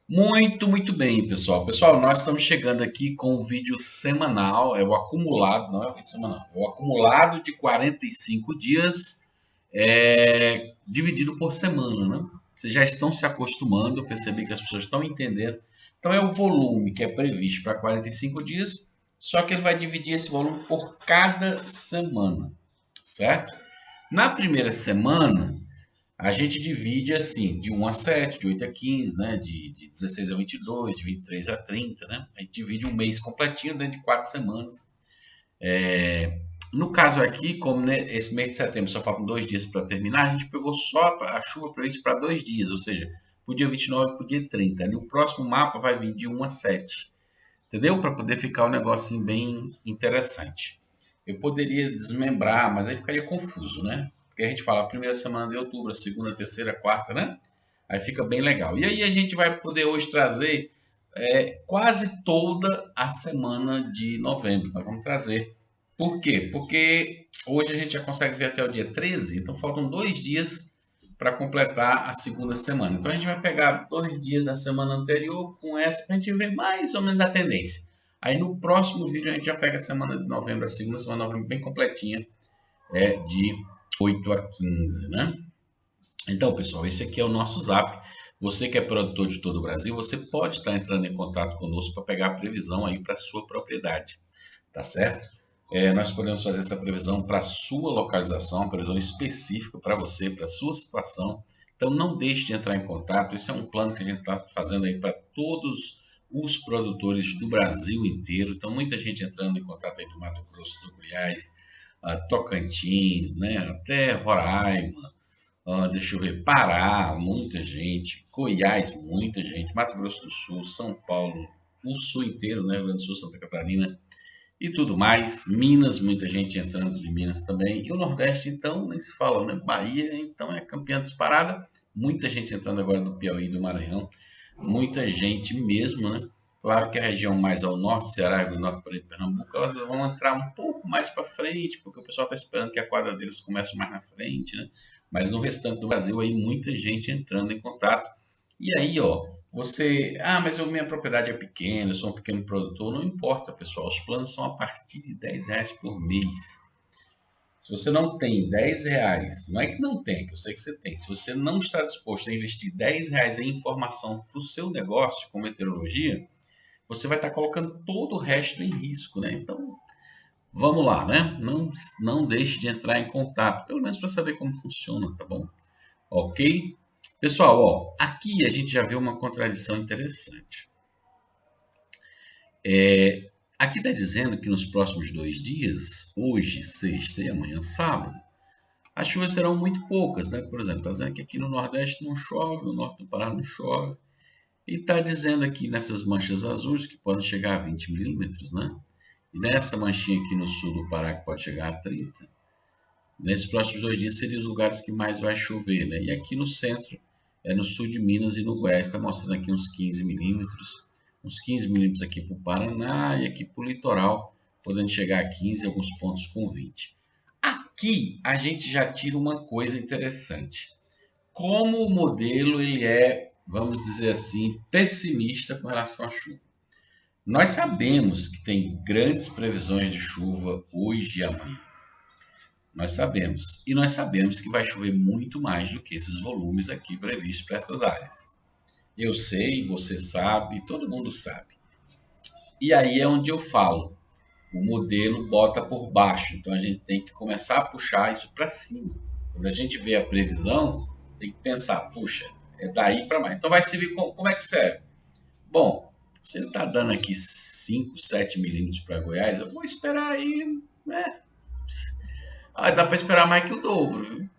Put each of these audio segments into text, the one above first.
Muito bem, pessoal. Pessoal, nós estamos chegando aqui com o vídeo semanal, é o acumulado, não é o vídeo semanal, é o acumulado de 45 dias dividido por semana, né? Vocês já estão se acostumando, eu percebi que as pessoas estão entendendo. Então é o volume que é previsto para 45 dias, só que ele vai dividir esse volume por cada semana, certo? Na primeira semana, a gente divide assim, de 1 a 7, de 8 a 15, né? De 16 a 22, de 23 a 30, né? A gente divide um mês completinho dentro de 4 semanas. No caso aqui, como né, esse mês de setembro só faltam 2 dias para terminar, a gente pegou só a chuva prevista para 2 dias, ou seja, para o dia 29 e para o dia 30. E o próximo mapa vai vir de 1 a 7, entendeu? Para poder ficar um negocinho bem interessante. Eu poderia desmembrar, mas aí ficaria confuso, né? Porque a gente fala a primeira semana de outubro, a segunda, a terceira, a quarta, né? Aí fica bem legal. E aí a gente vai poder hoje trazer quase toda a semana de novembro. Nós vamos trazer. Por quê? Porque hoje a gente já consegue ver até o dia 13, então faltam 2 dias para completar a segunda semana. Então a gente vai pegar 2 dias da semana anterior com essa para a gente ver mais ou menos a tendência. Aí no próximo vídeo a gente já pega a semana de novembro, a segunda semana de novembro bem completinha, de 8 a 15, né? Então, pessoal, esse aqui é o nosso Zap. Você que é produtor de todo o Brasil, você pode estar entrando em contato conosco para pegar a previsão aí para a sua propriedade, tá certo? Nós podemos fazer essa previsão para a sua localização, uma previsão específica para você, para a sua situação. Então, não deixe de entrar em contato. Esse é um plano que a gente está fazendo aí para todos os produtores do Brasil inteiro. Então, muita gente entrando em contato aí do Mato Grosso, do Goiás, Tocantins, né, até Roraima, deixa eu ver, Pará, muita gente, Goiás, muita gente, Mato Grosso do Sul, São Paulo, o sul inteiro, né, Rio Grande do Sul, Santa Catarina e tudo mais. Minas, muita gente entrando de Minas também. E o Nordeste, então, nem se fala, né? Bahia, então, é campeã disparada. Muita gente entrando agora do Piauí e do Maranhão. Muita gente mesmo, né? Claro que a região mais ao norte, Ceará, Rio Norte, Paraíba, Pernambuco, elas vão entrar um pouco mais para frente, porque o pessoal está esperando que a quadra deles comece mais na frente, né? Mas no restante do Brasil aí muita gente entrando em contato. E aí, ó, mas minha propriedade é pequena, eu sou um pequeno produtor, não importa, pessoal. Os planos são a partir de R$ 10 por mês. Se você não tem R$ 10, não é que não tem, que eu sei que você tem. Se você não está disposto a investir R$ 10 em informação para o seu negócio com meteorologia, você vai estar colocando todo o resto em risco, né? Então, vamos lá, né? Não deixe de entrar em contato, pelo menos para saber como funciona, tá bom? Ok? Pessoal, ó, aqui a gente já vê uma contradição interessante. Aqui está dizendo que nos próximos 2 dias, hoje, sexta e amanhã, sábado, as chuvas serão muito poucas, né? Por exemplo, está dizendo que aqui no Nordeste não chove, no Norte do Pará não chove, e está dizendo aqui nessas manchas azuis que podem chegar a 20 milímetros, né? E nessa manchinha aqui no sul do Pará que pode chegar a 30. Nesses próximos 2 dias seriam os lugares que mais vai chover, né? E aqui no centro, no sul de Minas e no Goiás, está mostrando aqui uns 15 milímetros. Uns 15 milímetros aqui para o Paraná e aqui para o litoral, podendo chegar a 15, alguns pontos com 20. Aqui a gente já tira uma coisa interessante. Como o modelo ele é, vamos dizer assim, pessimista com relação à chuva. Nós sabemos que tem grandes previsões de chuva hoje e amanhã. Nós sabemos. E nós sabemos que vai chover muito mais do que esses volumes aqui previstos para essas áreas. Eu sei, você sabe, todo mundo sabe. E aí é onde eu falo. O modelo bota por baixo. Então a gente tem que começar a puxar isso para cima. Quando a gente vê a previsão, tem que pensar, puxa, é daí para mais. Então vai servir como é que serve? Bom, se ele está dando aqui 5, 7 milímetros para Goiás, eu vou esperar aí, né? Dá para esperar mais que o dobro, viu?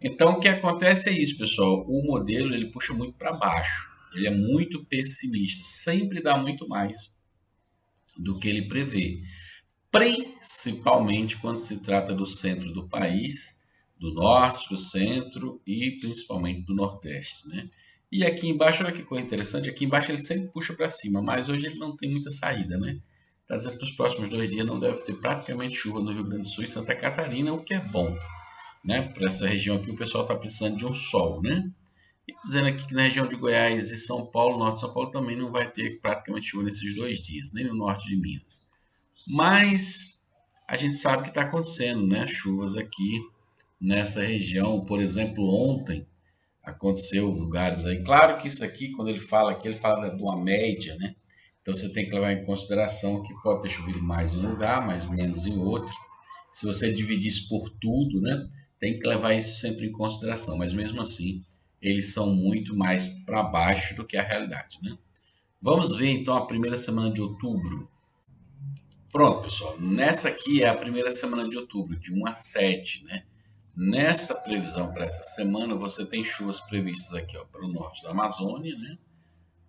Então, o que acontece é isso, pessoal. O modelo ele puxa muito para baixo. Ele é muito pessimista. Sempre dá muito mais do que ele prevê. Principalmente quando se trata do centro do país, do norte, do centro e principalmente do nordeste, né? E aqui embaixo, olha que coisa interessante. Aqui embaixo ele sempre puxa para cima, mas hoje ele não tem muita saída, né? Está dizendo que nos próximos 2 dias não deve ter praticamente chuva no Rio Grande do Sul e Santa Catarina, o que é bom, né? Para essa região aqui o pessoal está precisando de um sol, né? E dizendo aqui que na região de Goiás e São Paulo, norte de São Paulo, também não vai ter praticamente chuva nesses 2 dias, nem no norte de Minas. Mas a gente sabe que está acontecendo, né? Chuvas aqui nessa região. Por exemplo, ontem aconteceu lugares aí. Claro que isso aqui, quando ele fala aqui, ele fala de uma média, né? Então você tem que levar em consideração que pode ter chovido mais em um lugar, mais menos em outro. Se você dividir isso por tudo, né? Tem que levar isso sempre em consideração. Mas mesmo assim, eles são muito mais para baixo do que a realidade, né? Vamos ver então a primeira semana de outubro. Pronto, pessoal. Nessa aqui é a primeira semana de outubro, de 1 a 7, né? Nessa previsão para essa semana, você tem chuvas previstas aqui, ó, para o norte da Amazônia, né?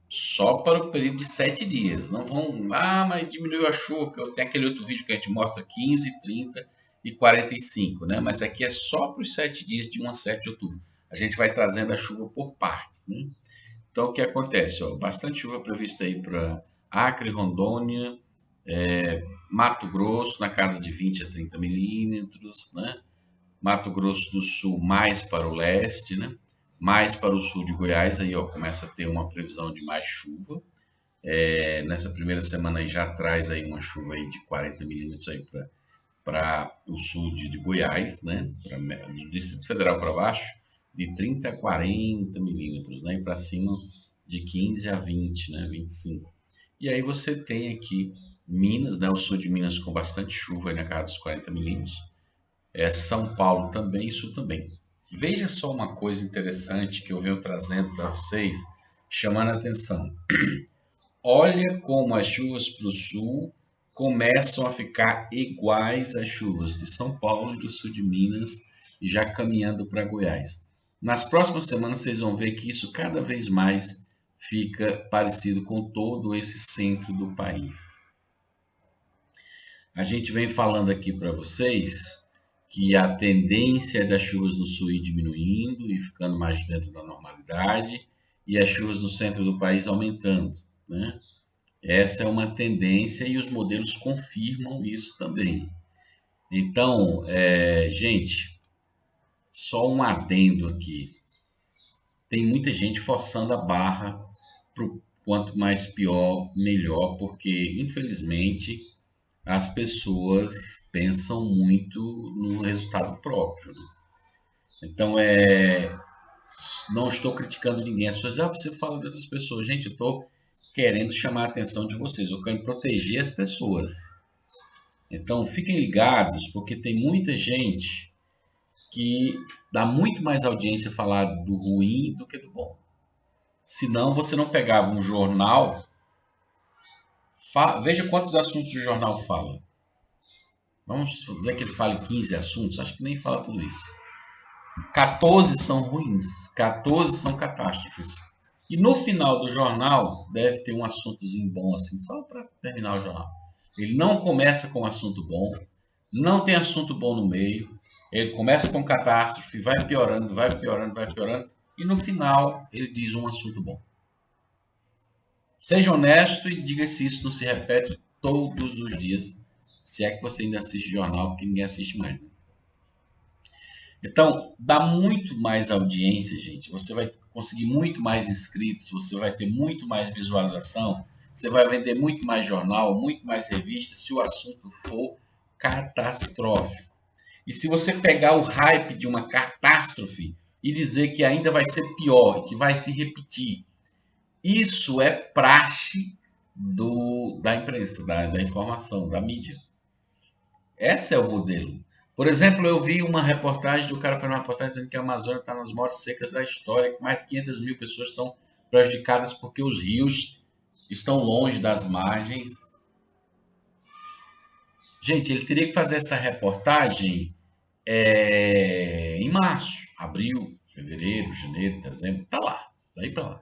Só para o período de 7 dias. Não vão, mas diminuiu a chuva, porque tem aquele outro vídeo que a gente mostra 15, 30 e 45, né? Mas aqui é só para os 7 dias de 1 a 7 de outubro. A gente vai trazendo a chuva por partes, né? Então, o que acontece? Ó, bastante chuva prevista aí para Acre, Rondônia, Mato Grosso, na casa de 20 a 30 milímetros, né? Mato Grosso do Sul mais para o leste, né? Mais para o sul de Goiás, aí ó, começa a ter uma previsão de mais chuva. Nessa primeira semana aí já traz aí uma chuva aí de 40 milímetros aí para o sul de Goiás, né? Do Distrito Federal para baixo, de 30 a 40 milímetros, né? E para cima de 15 a 20, né? 25. E aí você tem aqui Minas, né? O sul de Minas com bastante chuva aí na casa dos 40 milímetros. São Paulo também, sul também. Veja só uma coisa interessante que eu venho trazendo para vocês, chamando a atenção. Olha como as chuvas para o sul começam a ficar iguais às chuvas de São Paulo e do sul de Minas, e já caminhando para Goiás. Nas próximas semanas vocês vão ver que isso cada vez mais fica parecido com todo esse centro do país. A gente vem falando aqui para vocês que a tendência das chuvas no sul ir diminuindo e ficando mais dentro da normalidade, e as chuvas no centro do país aumentando, né? Essa é uma tendência e os modelos confirmam isso também. Então, gente, só um adendo aqui. Tem muita gente forçando a barra para o quanto mais pior, melhor, porque, infelizmente, as pessoas pensam muito no resultado próprio, né? Então, não estou criticando ninguém. As pessoas dizem, você fala de outras pessoas. Gente, eu estou querendo chamar a atenção de vocês. Eu quero proteger as pessoas. Então, fiquem ligados, porque tem muita gente que dá muito mais audiência falar do ruim do que do bom. Senão, você não pegava um jornal. Veja quantos assuntos o jornal fala. Vamos dizer que ele fale 15 assuntos, acho que nem fala tudo isso. 14 são ruins, 14 são catástrofes. E no final do jornal deve ter um assuntozinho bom assim, só para terminar o jornal. Ele não começa com um assunto bom, não tem assunto bom no meio, ele começa com catástrofe, vai piorando, vai piorando, vai piorando, e no final ele diz um assunto bom. Seja honesto e diga se isso não se repete todos os dias, se é que você ainda assiste jornal, porque ninguém assiste mais, né? Então, dá muito mais audiência, gente. Você vai conseguir muito mais inscritos, você vai ter muito mais visualização, você vai vender muito mais jornal, muito mais revista, se o assunto for catastrófico. E se você pegar o hype de uma catástrofe e dizer que ainda vai ser pior, que vai se repetir, isso é praxe da imprensa, da informação, da mídia. Esse é o modelo. Por exemplo, eu vi uma reportagem, o cara fez uma reportagem dizendo que a Amazônia está nas maiores secas da história, que mais de 500 mil pessoas estão prejudicadas porque os rios estão longe das margens. Gente, ele teria que fazer essa reportagem em março, abril, fevereiro, janeiro, dezembro, para lá, daí para lá.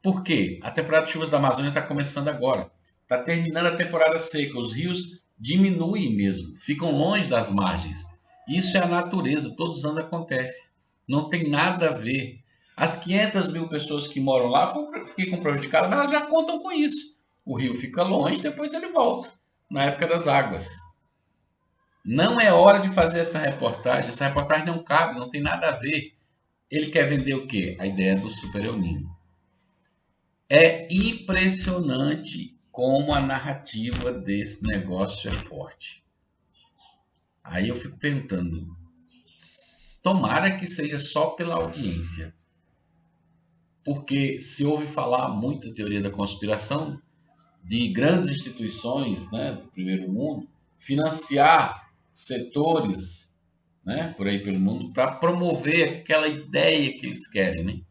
Por quê? A temporada de chuvas da Amazônia está começando agora. Está terminando a temporada seca. Os rios diminuem mesmo, ficam longe das margens. Isso é a natureza, todos os anos acontece. Não tem nada a ver. As 500 mil pessoas que moram lá ficam prejudicadas, mas elas já contam com isso. O rio fica longe, depois ele volta, na época das águas. Não é hora de fazer essa reportagem não cabe, não tem nada a ver Ele quer vender o quê? A ideia do Super El Niño. É impressionante como a narrativa desse negócio é forte. Aí eu fico perguntando, tomara que seja só pela audiência. Porque se ouve falar muita teoria da conspiração de grandes instituições, né, do primeiro mundo financiar setores, né, por aí pelo mundo para promover aquela ideia que eles querem, né?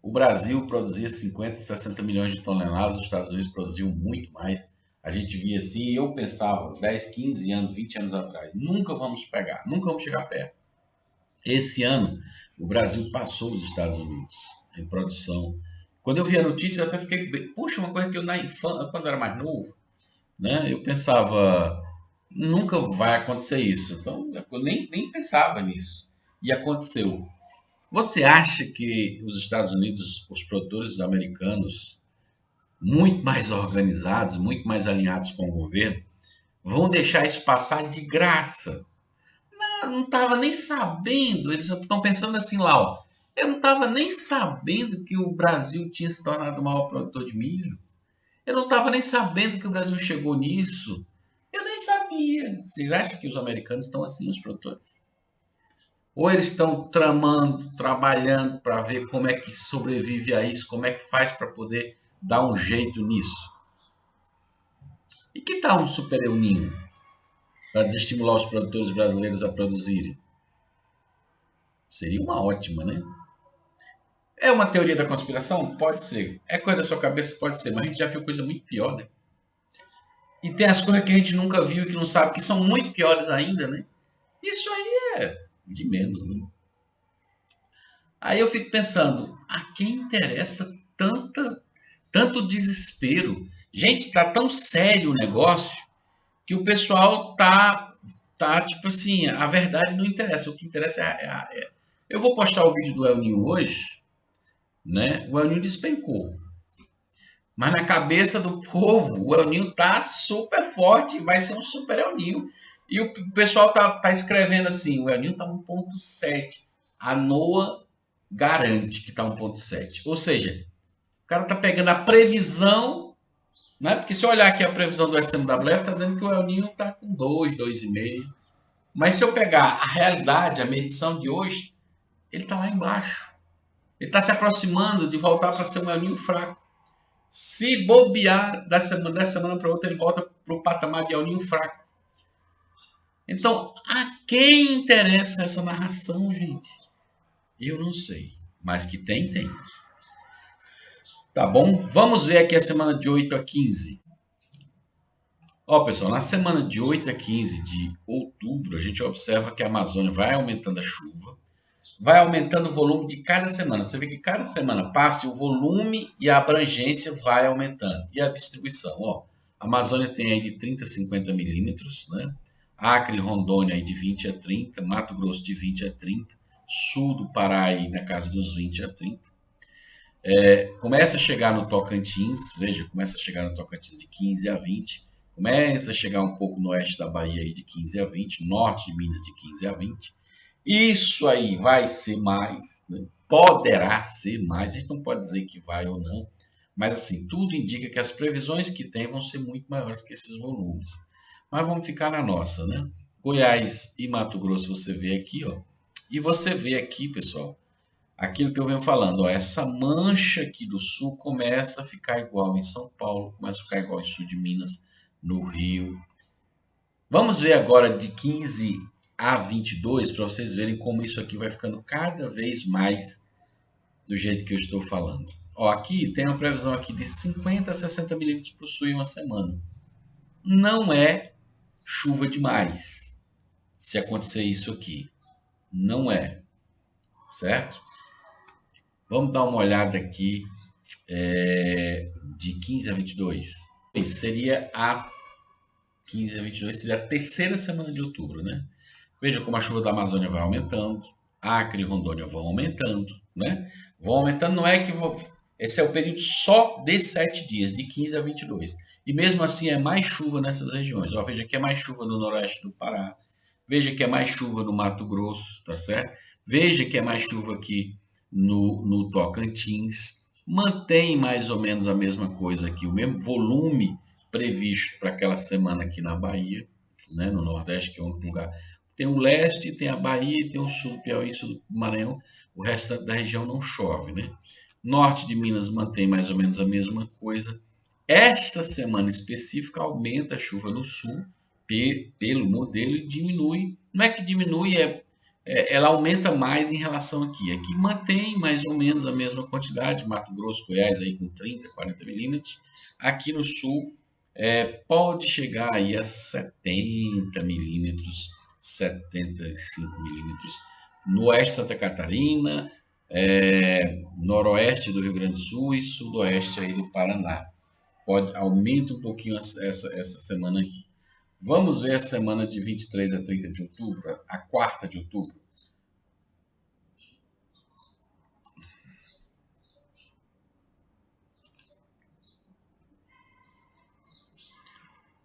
O Brasil produzia 50, 60 milhões de toneladas, os Estados Unidos produziam muito mais. A gente via assim, e eu pensava 10, 15 anos, 20 anos atrás, nunca vamos pegar, nunca vamos chegar perto. Esse ano, o Brasil passou os Estados Unidos em produção. Quando eu vi a notícia, eu até fiquei, puxa, uma coisa que eu na infância, quando eu era mais novo, né, eu pensava, nunca vai acontecer isso. Então, eu nem pensava nisso. E aconteceu. Você acha que os Estados Unidos, os produtores americanos, muito mais organizados, muito mais alinhados com o governo, vão deixar isso passar de graça? Não estava nem sabendo, eles estão pensando assim lá, ó, eu não estava nem sabendo que o Brasil tinha se tornado o maior produtor de milho. Eu não estava nem sabendo que o Brasil chegou nisso. Eu nem sabia. Vocês acham que os americanos estão assim, os produtores? Ou eles estão tramando, trabalhando para ver como é que sobrevive a isso, como é que faz para poder dar um jeito nisso? E que tal um Super El Niño para desestimular os produtores brasileiros a produzirem? Seria uma ótima, né? É uma teoria da conspiração? Pode ser. É coisa da sua cabeça? Pode ser. Mas a gente já viu coisa muito pior, né? E tem as coisas que a gente nunca viu e que não sabe, que são muito piores ainda, né? Isso aí é de menos, né? Aí eu fico pensando, a quem interessa tanto desespero? Gente, tá tão sério o negócio que o pessoal tá tipo assim, a verdade não interessa. O que interessa eu vou postar o vídeo do El Niño hoje, né? O El Niño despencou. Mas na cabeça do povo, o El Niño tá super forte, vai ser um super El Niño. E o pessoal tá escrevendo assim, o El Niño tá 1.7. A NOAA garante que tá 1.7. Ou seja, o cara tá pegando a previsão, né? Porque se eu olhar aqui a previsão do SMWF, tá dizendo que o El Niño tá com 2, 2,5. Mas se eu pegar a realidade, a medição de hoje, ele tá lá embaixo. Ele está se aproximando de voltar para ser um El Niño fraco. Se bobear dessa semana para outra, ele volta para o patamar de El Niño fraco. Então, a quem interessa essa narração, gente? Eu não sei. Mas que tem, tem. Tá bom? Vamos ver aqui a semana de 8 a 15. Ó, pessoal, na semana de 8 a 15 de outubro, a gente observa que a Amazônia vai aumentando a chuva, vai aumentando o volume de cada semana. Você vê que cada semana passa, o volume e a abrangência vai aumentando. E a distribuição, ó. A Amazônia tem aí de 30 a 50 milímetros, né? Acre e Rondônia aí de 20 a 30, Mato Grosso de 20 a 30, sul do Pará aí na casa dos 20 a 30. Começa a chegar no Tocantins, veja, começa a chegar no Tocantins de 15 a 20, começa a chegar um pouco no oeste da Bahia aí de 15 a 20, norte de Minas de 15 a 20. Isso aí vai ser mais, né? Poderá ser mais, a gente não pode dizer que vai ou não, mas assim, tudo indica que as previsões que tem vão ser muito maiores que esses volumes. Mas vamos ficar na nossa, né? Goiás e Mato Grosso você vê aqui, ó. E você vê aqui, pessoal, aquilo que eu venho falando, ó, essa mancha aqui do sul começa a ficar igual em São Paulo, começa a ficar igual em sul de Minas, no Rio. Vamos ver agora de 15 a 22 para vocês verem como isso aqui vai ficando cada vez mais do jeito que eu estou falando. Ó, aqui tem uma previsão aqui de 50 a 60 milímetros para o sul em uma semana. Não é chuva demais se acontecer isso aqui. Não é. Certo? Vamos dar uma olhada aqui de 15 a 22. Seria a 15 a 22 seria a terceira semana de outubro, né? Veja como a chuva da Amazônia vai aumentando, Acre e Rondônia vão aumentando, né? Vão aumentando, não é que esse é o período só de 7 dias, de 15 a 22. E mesmo assim é mais chuva nessas regiões. Ó, veja que é mais chuva no noroeste do Pará, veja que é mais chuva no Mato Grosso, tá certo? Veja que é mais chuva aqui no Tocantins. Mantém mais ou menos a mesma coisa aqui, o mesmo volume previsto para aquela semana aqui na Bahia, né, no Nordeste, que é o único lugar. Tem o leste, tem a Bahia, tem o sul, Piauí, sul do Maranhão. O restante da região não chove, né? Norte de Minas mantém mais ou menos a mesma coisa. Esta semana específica aumenta a chuva no sul pelo modelo e diminui. Não é que diminui, ela aumenta mais em relação aqui. Aqui mantém mais ou menos a mesma quantidade. Mato Grosso, Goiás aí com 30, 40 milímetros. Aqui no sul pode chegar aí a 70 milímetros, 75 milímetros. No oeste de Santa Catarina, noroeste do Rio Grande do Sul e sudoeste aí do Paraná. Aumenta um pouquinho essa semana aqui. Vamos ver a semana de 23 a 30 de outubro, a quarta de outubro.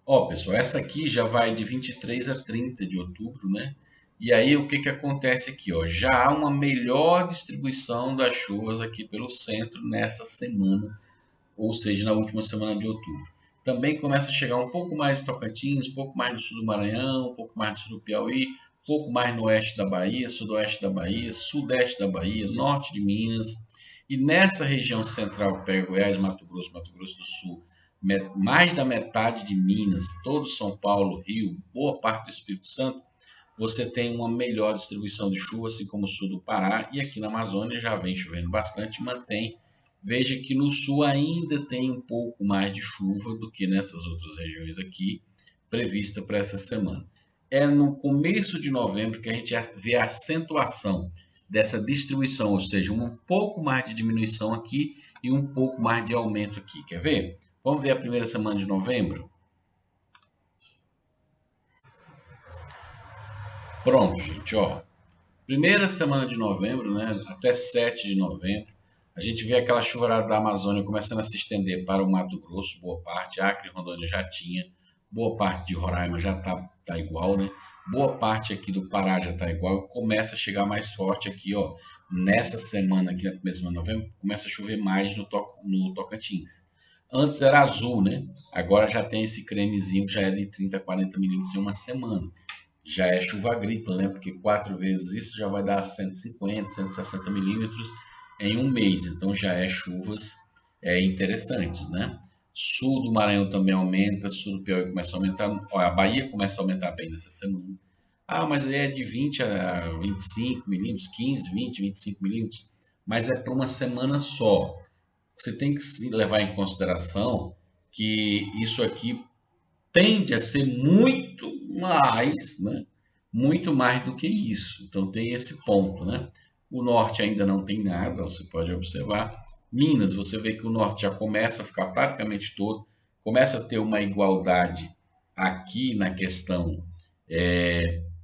Ó, pessoal, essa aqui já vai de 23 a 30 de outubro, né? E aí o que acontece aqui, ó? Já há uma melhor distribuição das chuvas aqui pelo centro nessa semana, ou seja, na última semana de outubro. Também começa a chegar um pouco mais em Tocantins, um pouco mais no sul do Maranhão, um pouco mais no sul do Piauí, um pouco mais no oeste da Bahia, sudoeste da Bahia, sudeste da Bahia, norte de Minas. E nessa região central, pega Goiás, Mato Grosso do Sul, mais da metade de Minas, todo São Paulo, Rio, boa parte do Espírito Santo, você tem uma melhor distribuição de chuva, assim como o sul do Pará, e aqui na Amazônia já vem chovendo bastante, mantém. Veja que no sul ainda tem um pouco mais de chuva do que nessas outras regiões aqui, prevista para essa semana. É no começo de novembro que a gente vê a acentuação dessa distribuição, ou seja, um pouco mais de diminuição aqui e um pouco mais de aumento aqui. Quer ver? Vamos ver a primeira semana de novembro? Pronto, gente, ó. Primeira semana de novembro, né, até 7 de novembro, a gente vê aquela chuvarada da Amazônia começando a se estender para o Mato Grosso, boa parte, Acre e Rondônia já tinha, boa parte de Roraima já tá igual, né? Boa parte aqui do Pará já tá igual, começa a chegar mais forte aqui, ó, nessa semana aqui, na primeira semana de novembro, começa a chover mais no Tocantins. Antes era azul, né? Agora já tem esse cremezinho que já é de 30 a 40 milímetros em uma semana. Já é chuva agrícola, né? Porque 4 vezes isso já vai dar 150, 160 milímetros em um mês. Então já é chuvas interessantes, né? Sul do Maranhão também aumenta, sul do Piauí começa a aumentar. Ó, a Bahia começa a aumentar bem nessa semana. Ah, mas aí é de 20 a 25 milímetros, 15, 20, 25 milímetros. Mas é para uma semana só. Você tem que levar em consideração que isso aqui tende a ser muito mais, né? Muito mais do que isso. Então tem esse ponto, né? O norte ainda não tem nada, você pode observar. Minas, você vê que o norte já começa a ficar praticamente todo, começa a ter uma igualdade aqui na questão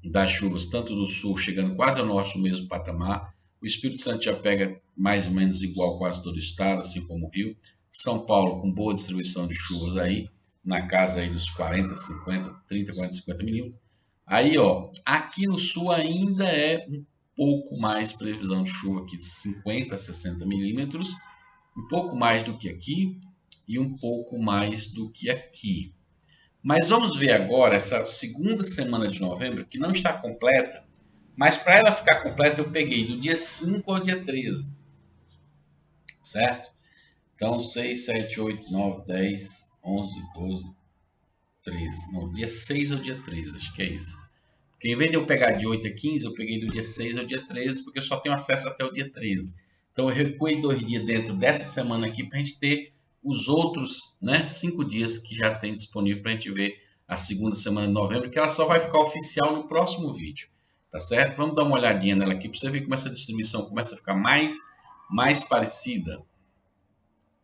das chuvas, tanto do sul, chegando quase ao norte no mesmo patamar. O Espírito Santo já pega mais ou menos igual quase todo o estado, assim como o Rio. São Paulo com boa distribuição de chuvas aí, na casa aí dos 40, 50, 30, 40, 50 milímetros. Aí, ó, aqui no sul ainda é um pouco mais previsão de chuva aqui de 50 a 60 milímetros, um pouco mais do que aqui e um pouco mais do que aqui. Mas vamos ver agora essa segunda semana de novembro, que não está completa, mas para ela ficar completa eu peguei do dia 5 ao dia 13, certo? Então 6, 7, 8, 9, 10, 11, 12, 13. Não, dia 6 ao dia 13, acho que é isso. Porque em vez de eu pegar de 8 a 15, eu peguei do dia 6 ao dia 13, porque eu só tenho acesso até o dia 13. Então eu recuei 2 dias dentro dessa semana aqui para a gente ter os outros, né, 5 dias que já tem disponível para a gente ver a segunda semana de novembro, que ela só vai ficar oficial no próximo vídeo, tá certo? Vamos dar uma olhadinha nela aqui para você ver como essa distribuição começa a ficar mais parecida.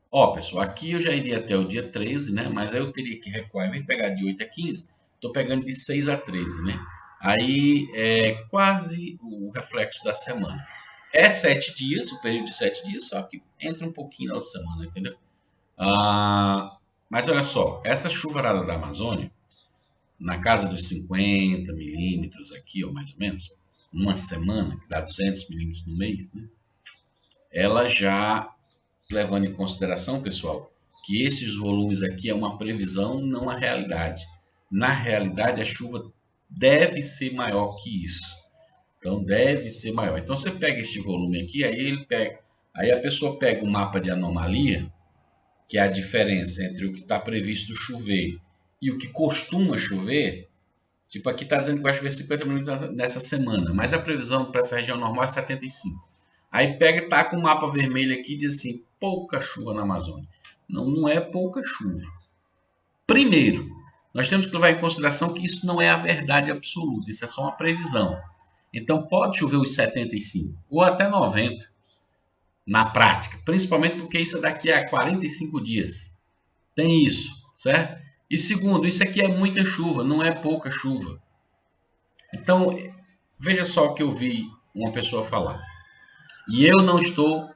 Ó, pessoal, aqui eu já iria até o dia 13, né? Mas aí eu teria que recuar, em vez de pegar de 8 a 15, estou pegando de 6 a 13, né? Aí é quase o reflexo da semana. É 7 dias, o período de 7 dias, só que entra um pouquinho na outra semana, entendeu? Mas olha só, essa chuvarada da Amazônia, na casa dos 50 milímetros aqui, ou mais ou menos, numa semana, que dá 200 milímetros no mês, né? Ela já, levando em consideração, pessoal, que esses volumes aqui é uma previsão, não a realidade. Na realidade, a chuva deve ser maior que isso. Então, deve ser maior. Então, você pega este volume aqui, aí a pessoa pega o mapa de anomalia, que é a diferença entre o que está previsto chover e o que costuma chover. Tipo, aqui está dizendo que vai chover 50 milímetros nessa semana, mas a previsão para essa região normal é 75. Aí pega e tá com o mapa vermelho aqui e diz assim, pouca chuva na Amazônia. Não, não é pouca chuva. Primeiro, nós temos que levar em consideração que isso não é a verdade absoluta, isso é só uma previsão. Então pode chover os 75 ou até 90 na prática, principalmente porque isso é daqui a 45 dias. Tem isso, certo? E segundo, isso aqui é muita chuva, não é pouca chuva. Então, veja só o que eu vi uma pessoa falar. E eu não estou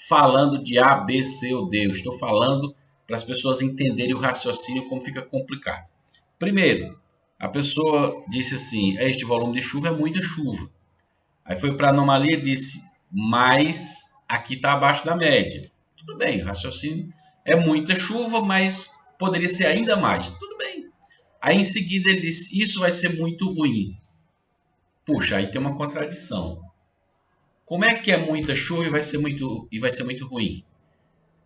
falando de A, B, C ou D. Eu estou falando para as pessoas entenderem o raciocínio como fica complicado. Primeiro, a pessoa disse assim, este volume de chuva é muita chuva. Aí foi para a anomalia e disse, mas aqui está abaixo da média. Tudo bem, o raciocínio é muita chuva, mas poderia ser ainda mais. Tudo bem. Aí em seguida ele disse, isso vai ser muito ruim. Puxa, aí tem uma contradição. Como é que é muita chuva e vai ser muito ruim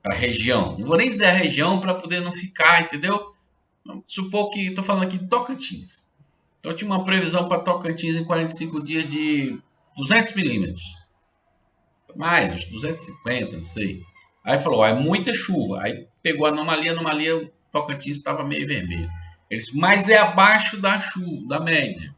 para a região? Não vou nem dizer a região para poder não ficar, entendeu? Supor que estou falando aqui de Tocantins. Então tinha uma previsão para Tocantins em 45 dias de 200 milímetros. Mais, uns 250, não sei. Aí falou, ó, é muita chuva. Aí pegou a anomalia, Tocantins estava meio vermelho. Ele disse, mas é abaixo da chuva, da média.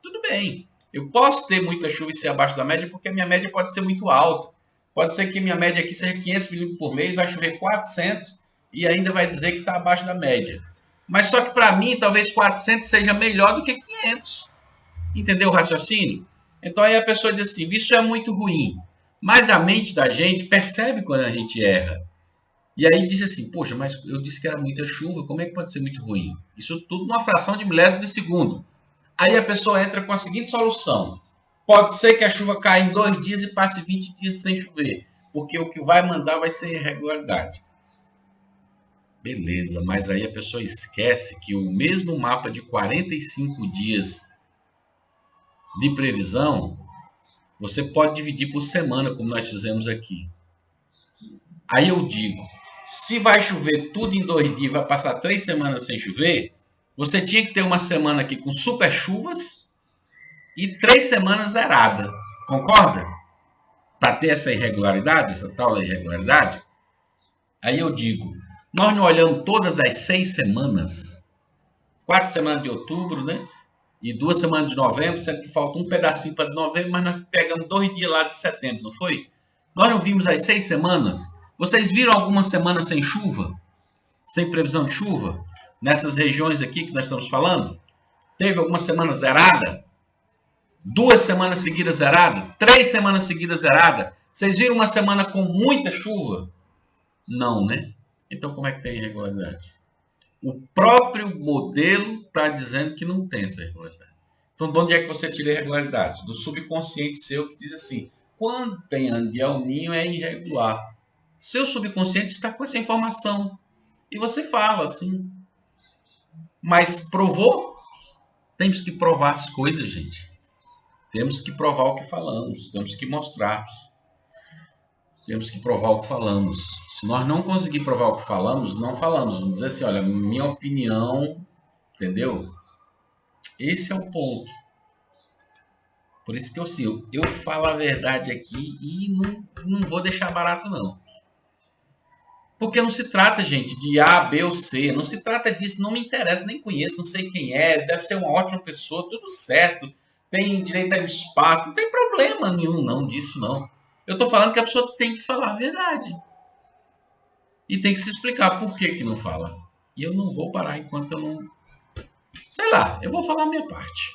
Tudo bem. Eu posso ter muita chuva e ser abaixo da média, porque a minha média pode ser muito alta. Pode ser que a minha média aqui seja 500 milímetros por mês, vai chover 400 e ainda vai dizer que está abaixo da média. Mas só que para mim, talvez 400 seja melhor do que 500. Entendeu o raciocínio? Então aí a pessoa diz assim, isso é muito ruim. Mas a mente da gente percebe quando a gente erra. E aí diz assim, poxa, mas eu disse que era muita chuva, como é que pode ser muito ruim? Isso tudo numa fração de milésimo de segundo. Aí a pessoa entra com a seguinte solução. Pode ser que a chuva caia em 2 dias e passe 20 dias sem chover, porque o que vai mandar vai ser irregularidade. Beleza, mas aí a pessoa esquece que o mesmo mapa de 45 dias de previsão, você pode dividir por semana, como nós fizemos aqui. Aí eu digo, se vai chover tudo em 2 dias e vai passar 3 semanas sem chover, você tinha que ter uma semana aqui com super chuvas e 3 semanas zerada. Concorda? Para ter essa irregularidade, essa tal da irregularidade. Aí eu digo, nós não olhamos todas as 6 semanas, 4 semanas de outubro, né? E 2 semanas de novembro, sendo que falta um pedacinho para novembro, mas nós pegamos 2 dias lá de setembro, não foi? Nós não vimos as 6 semanas? Vocês viram alguma semana sem chuva? Sem previsão de chuva? Nessas regiões aqui que nós estamos falando? Teve alguma semana zerada? 2 semanas seguidas zerada? 3 semanas seguidas zerada? Vocês viram uma semana com muita chuva? Não, né? Então como é que tem irregularidade? O próprio modelo está dizendo que não tem essa irregularidade. Então de onde é que você tira a irregularidade? Do subconsciente seu que diz assim, quando tem ano de El Niño é irregular. Seu subconsciente está com essa informação. E você fala assim. Mas provou? Temos que provar as coisas, gente. Temos que provar o que falamos. Temos que mostrar. Temos que provar o que falamos. Se nós não conseguir provar o que falamos, não falamos. Vamos dizer assim, olha, minha opinião, entendeu? Esse é o ponto. Por isso que eu falo a verdade aqui e não vou deixar barato, não. Porque não se trata, gente, de A, B ou C. Não se trata disso. Não me interessa, nem conheço, não sei quem é. Deve ser uma ótima pessoa, tudo certo. Tem direito ao espaço. Não tem problema nenhum, não, disso, não. Eu estou falando que a pessoa tem que falar a verdade. E tem que se explicar por que não fala. E eu não vou parar enquanto eu não... Sei lá, eu vou falar a minha parte.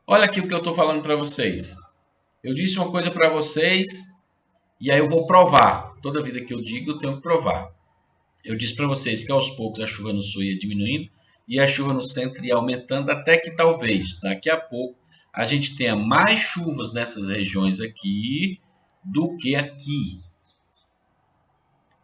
Olha aqui o que eu estou falando para vocês. Eu disse uma coisa para vocês e aí eu vou provar. Toda vida que eu digo, eu tenho que provar. Eu disse para vocês que aos poucos a chuva no sul ia diminuindo e a chuva no centro ia aumentando até que talvez, daqui a pouco, a gente tenha mais chuvas nessas regiões aqui do que aqui.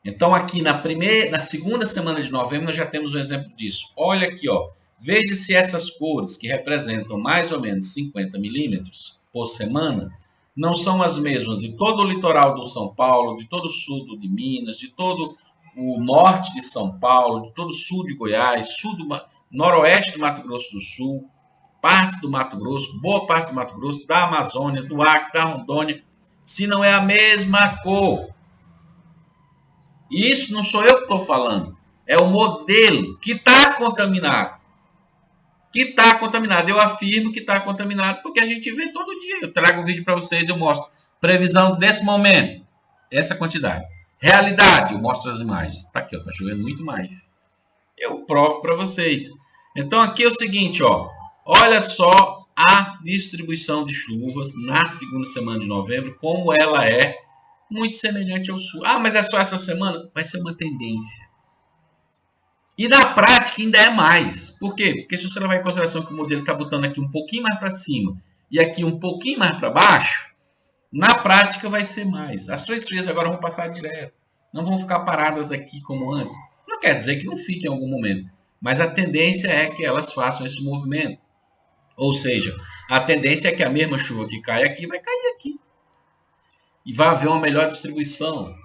Então, aqui na segunda semana de novembro, nós já temos um exemplo disso. Olha aqui, ó. Veja se essas cores, que representam mais ou menos 50 milímetros por semana, não são as mesmas de todo o litoral do São Paulo, de todo o sul de Minas, de todo o norte de São Paulo, de todo o sul de Goiás, noroeste do Mato Grosso do Sul, parte do Mato Grosso, boa parte do Mato Grosso, da Amazônia, do Acre, da Rondônia, se não é a mesma cor. E isso não sou eu que estou falando, é o modelo que está contaminado. Eu afirmo que está contaminado porque a gente vê todo dia. Eu trago um vídeo para vocês, eu mostro previsão desse momento, essa quantidade. Realidade, eu mostro as imagens. Está aqui, está chovendo muito mais. Eu provo para vocês. Então aqui é o seguinte, ó. Olha só a distribuição de chuvas na segunda semana de novembro, como ela é muito semelhante ao sul. Ah, mas é só essa semana? Vai ser uma tendência. E na prática ainda é mais. Por quê? Porque se você levar em consideração que o modelo está botando aqui um pouquinho mais para cima e aqui um pouquinho mais para baixo, na prática vai ser mais. As frentes frias agora vão passar direto. Não vão ficar paradas aqui como antes. Não quer dizer que não fique em algum momento. Mas a tendência é que elas façam esse movimento. Ou seja, a tendência é que a mesma chuva que cai aqui vai cair aqui. E vai haver uma melhor distribuição.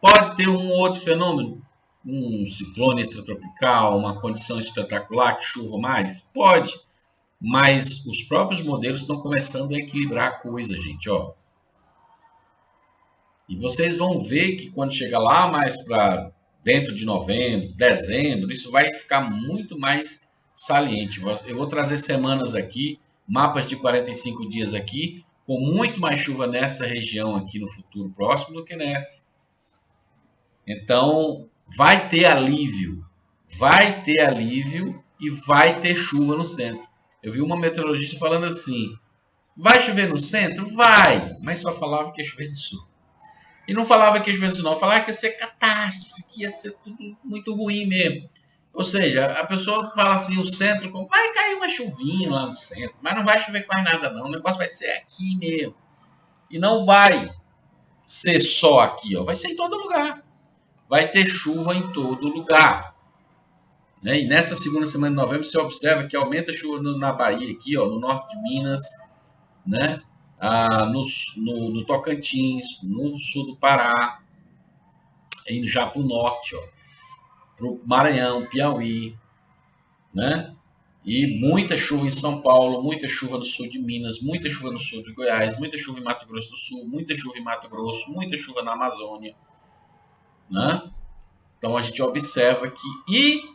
Pode ter um outro fenômeno. Um ciclone extratropical, uma condição espetacular que chova mais? Pode. Mas os próprios modelos estão começando a equilibrar a coisa, gente. Ó. E vocês vão ver que quando chegar lá mais para dentro de novembro, dezembro, isso vai ficar muito mais saliente. Eu vou trazer semanas aqui, mapas de 45 dias aqui, com muito mais chuva nessa região aqui no futuro próximo do que nessa. Então, vai ter alívio e vai ter chuva no centro. Eu vi uma meteorologista falando assim, vai chover no centro? Vai, mas só falava que ia chover no sul. E não falava que ia chover no sul, não, falava que ia ser catástrofe, que ia ser tudo muito ruim mesmo. Ou seja, a pessoa fala assim, o centro, vai cair uma chuvinha lá no centro, mas não vai chover quase nada não, o negócio vai ser aqui mesmo. E não vai ser só aqui, ó, vai ser em todo lugar. Vai ter chuva em todo lugar. Né? E nessa segunda semana de novembro, você observa que aumenta a chuva na Bahia, aqui, ó, no norte de Minas, né? No Tocantins, no sul do Pará, indo já para o norte, para o Maranhão, Piauí, né? E muita chuva em São Paulo, muita chuva no sul de Minas, muita chuva no sul de Goiás, muita chuva em Mato Grosso do Sul, muita chuva em Mato Grosso, muita chuva na Amazônia. Né? Então a gente observa que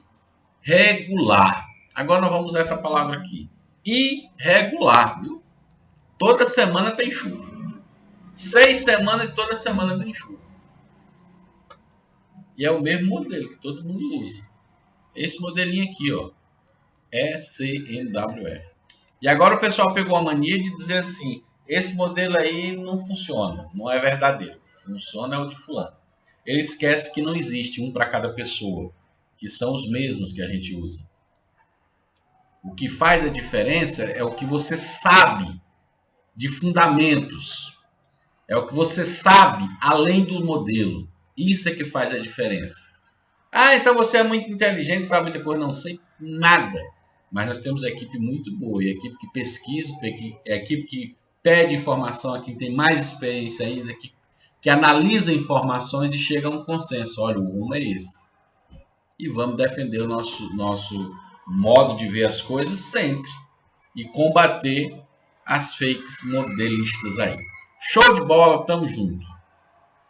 irregular. Agora nós vamos usar essa palavra aqui. Irregular, viu? Toda semana tem chuva. 6 semanas e toda semana tem chuva. E é o mesmo modelo que todo mundo usa. Esse modelinho aqui, ó. ECMWF. E agora o pessoal pegou a mania de dizer assim, esse modelo aí não funciona, não é verdadeiro. Funciona é o de fulano. Ele esquece que não existe um para cada pessoa, que são os mesmos que a gente usa. O que faz a diferença é o que você sabe de fundamentos. É o que você sabe além do modelo. Isso é que faz a diferença. Ah, então você é muito inteligente, sabe muita coisa. Não sei nada. Mas nós temos a equipe muito boa. E a equipe que pesquisa, a equipe que pede informação aqui, tem mais experiência ainda, que analisa informações e chega a um consenso. Olha, o rumo é esse. E vamos defender o nosso modo de ver as coisas sempre. E combater as fakes modelistas aí. Show de bola, tamo junto.